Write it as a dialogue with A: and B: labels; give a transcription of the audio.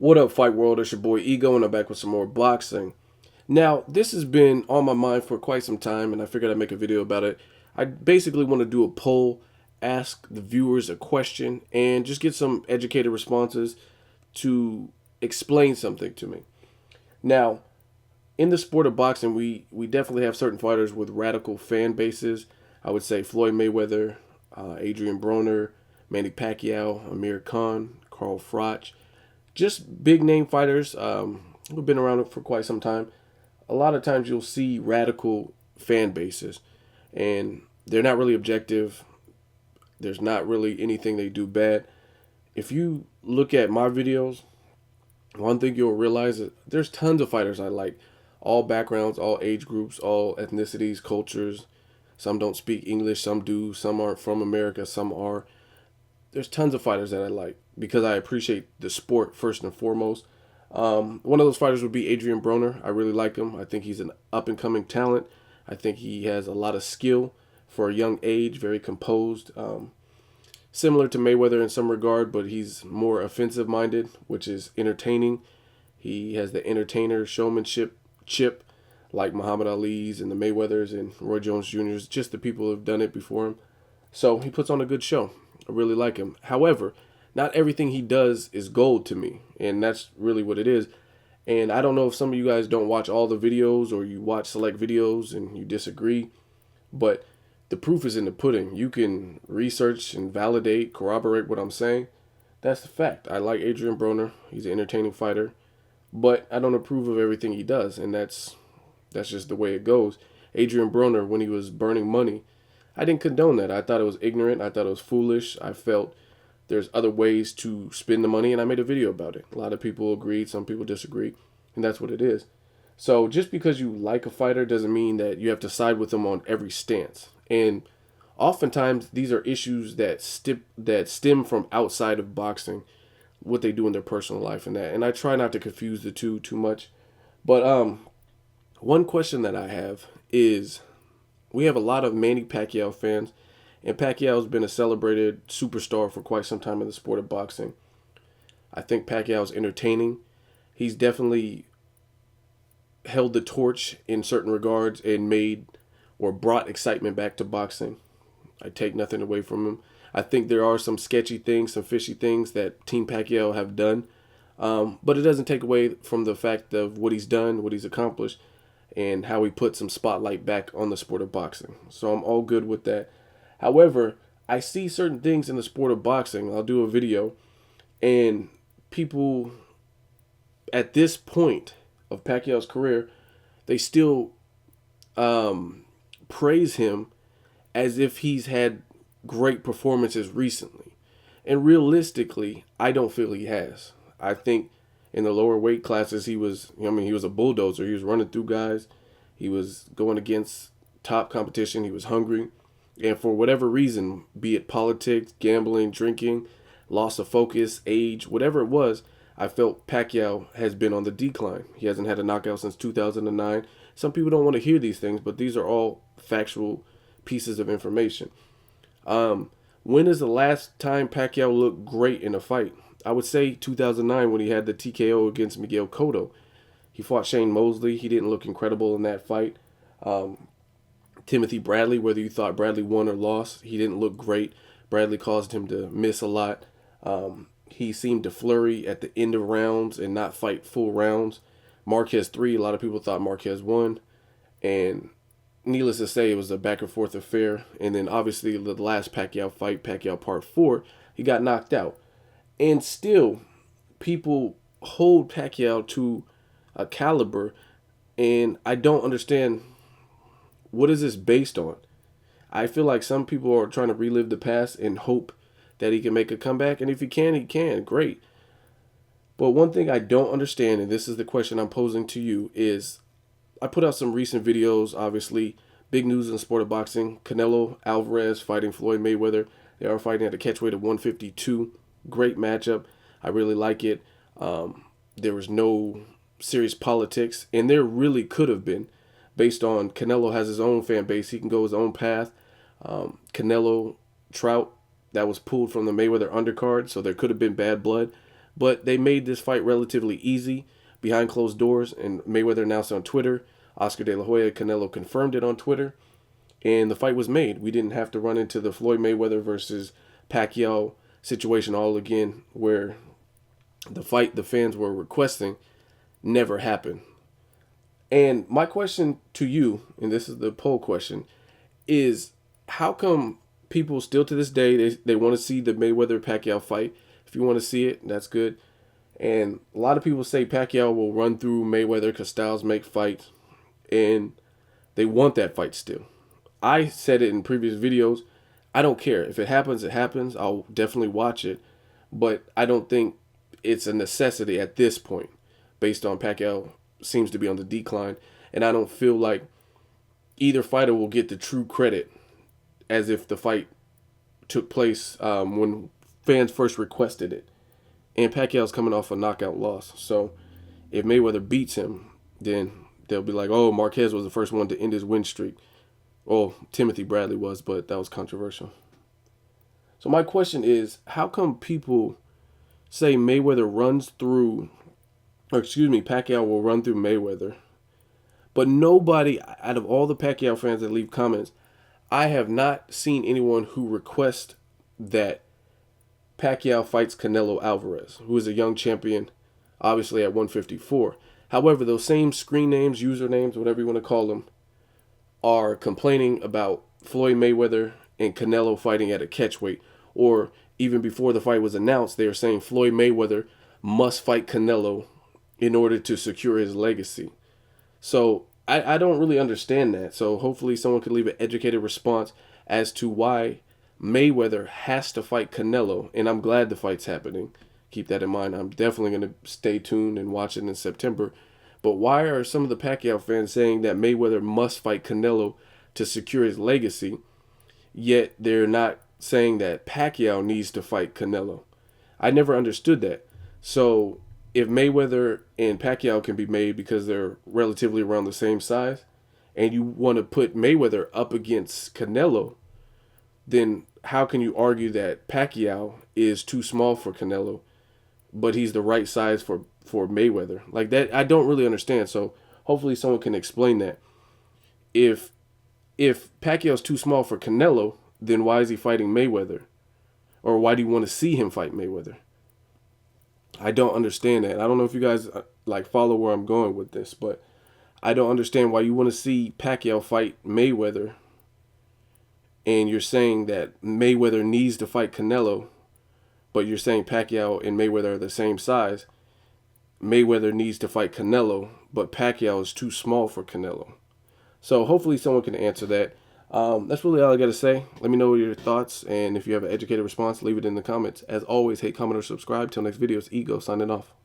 A: What up, Fight World? It's your boy Ego, and I'm back with some more boxing. Now, this has been on my mind for quite some time, and I figured I'd make a video about it. I basically want to do a poll, ask the viewers a question, and just get some educated responses to explain something to me. Now, in the sport of boxing, we definitely have certain fighters with radical fan bases. I would say Floyd Mayweather, Adrian Broner, Manny Pacquiao, Amir Khan, Carl Froch, just big name fighters who've been around for quite some time. A lot of times you'll see radical fan bases, and they're not really objective. There's not really anything they do bad. If you look at my videos, one thing you'll realize is there's tons of fighters I like. All backgrounds, all age groups, all ethnicities, cultures. Some don't speak English, some do. Some aren't from America, some are. There's tons of fighters that I like because I appreciate the sport first and foremost. One of those fighters would be Adrian Broner. I really like him. I think he's an up-and-coming talent. I think he has a lot of skill for a young age, very composed. Similar to Mayweather in some regard, but he's more offensive-minded, which is entertaining. He has the entertainer showmanship chip like Muhammad Ali's and the Mayweathers and Roy Jones Jr.'s, just the people who have done it before him. So he puts on a good show. I really like him. However, not everything he does is gold to me, and that's really what it is. And I don't know if some of you guys don't watch all the videos or you watch select videos and you disagree, but the proof is in the pudding. You can research and validate, corroborate what I'm saying. That's the fact. I like Adrian Broner. He's an entertaining fighter, but I don't approve of everything he does, and that's just the way it goes. Adrian Broner, when he was burning money, I didn't condone that. I thought it was ignorant. I thought it was foolish. I felt there's other ways to spend the money, and I made a video about it. A lot of people agreed. Some people disagreed, and that's what it is. So just because you like a fighter doesn't mean that you have to side with them on every stance. And oftentimes, these are issues that stem from outside of boxing, what they do in their personal life and that. And I try not to confuse the two too much. But one question that I have is, we have a lot of Manny Pacquiao fans, and Pacquiao's been a celebrated superstar for quite some time in the sport of boxing. I think Pacquiao's entertaining. He's definitely held the torch in certain regards and made or brought excitement back to boxing. I take nothing away from him. I think there are some sketchy things, some fishy things that Team Pacquiao have done, but it doesn't take away from the fact of what he's done, what he's accomplished, and how he put some spotlight back on the sport of boxing. So I'm all good with that. However, I see certain things in the sport of boxing. I'll do a video, and people at this point of Pacquiao's career, they still praise him as if he's had great performances recently. And realistically, I don't feel he has. I think in the lower weight classes, he was a bulldozer. He was running through guys. He was going against top competition. He was hungry. And for whatever reason, be it politics, gambling, drinking, loss of focus, age, whatever it was, I felt Pacquiao has been on the decline. He hasn't had a knockout since 2009. Some people don't want to hear these things, but these are all factual pieces of information. When is the last time Pacquiao looked great in a fight? I would say 2009 when he had the TKO against Miguel Cotto. He fought Shane Mosley. He didn't look incredible in that fight. Timothy Bradley, whether you thought Bradley won or lost, he didn't look great. Bradley caused him to miss a lot. He seemed to flurry at the end of rounds and not fight full rounds. Marquez 3, a lot of people thought Marquez won. And needless to say, it was a back and forth affair. And then obviously the last Pacquiao fight, Pacquiao Part 4, he got knocked out. And still, people hold Pacquiao to a caliber, and I don't understand, what is this based on? I feel like some people are trying to relive the past and hope that he can make a comeback, and if he can, great. But one thing I don't understand, and this is the question I'm posing to you, is I put out some recent videos, obviously, big news in the sport of boxing. Canelo Alvarez fighting Floyd Mayweather. They are fighting at a catchweight of 152. Great matchup. I really like it. There was no serious politics, and there really could have been, based on Canelo has his own fan base. He can go his own path. Canelo Trout, that was pulled from the Mayweather undercard, so there could have been bad blood. But they made this fight relatively easy behind closed doors, and Mayweather announced on Twitter. Oscar De La Hoya Canelo confirmed it on Twitter, and the fight was made. We didn't have to run into the Floyd Mayweather versus Pacquiao situation all again, where the fight the fans were requesting never happened. And my question to you, and this is the poll question, is how come people still to this day they want to see the Mayweather Pacquiao fight? If you want to see it, that's good. And a lot of people say Pacquiao will run through Mayweather because styles make fights, and they want that fight still. I said it in previous videos. I don't care. If it happens, it happens. I'll definitely watch it. But I don't think it's a necessity at this point, based on Pacquiao seems to be on the decline. And I don't feel like either fighter will get the true credit as if the fight took place when fans first requested it. And Pacquiao's coming off a knockout loss. So if Mayweather beats him, then they'll be like, oh, Marquez was the first one to end his win streak. Well, Timothy Bradley was, but that was controversial. So my question is, how come people say Mayweather runs through, or excuse me, Pacquiao will run through Mayweather, but nobody out of all the Pacquiao fans that leave comments, I have not seen anyone who requests that Pacquiao fights Canelo Alvarez, who is a young champion, obviously at 154. However, those same screen names, usernames, whatever you want to call them, are complaining about Floyd Mayweather and Canelo fighting at a catchweight. Or even before the fight was announced, they are saying Floyd Mayweather must fight Canelo in order to secure his legacy. So I don't really understand that. So hopefully someone could leave an educated response as to why Mayweather has to fight Canelo. And I'm glad the fight's happening. Keep that in mind. I'm definitely going to stay tuned and watch it in September. But why are some of the Pacquiao fans saying that Mayweather must fight Canelo to secure his legacy, yet they're not saying that Pacquiao needs to fight Canelo? I never understood that. So if Mayweather and Pacquiao can be made because they're relatively around the same size, and you want to put Mayweather up against Canelo, then how can you argue that Pacquiao is too small for Canelo, but he's the right size for Mayweather? Like that, I don't really understand. So hopefully someone can explain that. If Pacquiao's too small for Canelo, then why is he fighting Mayweather? Or why do you want to see him fight Mayweather? I don't understand that. I don't know if you guys like follow where I'm going with this, but I don't understand why you want to see Pacquiao fight Mayweather, and you're saying that Mayweather needs to fight Canelo, but you're saying Pacquiao and Mayweather are the same size. Mayweather needs to fight Canelo, but Pacquiao is too small for Canelo. So hopefully someone can answer that. That's really all I got to say. Let me know your thoughts, and if you have an educated response, leave it in the comments. As always, hate, comment, or subscribe. Till next video, it's Ego signing off.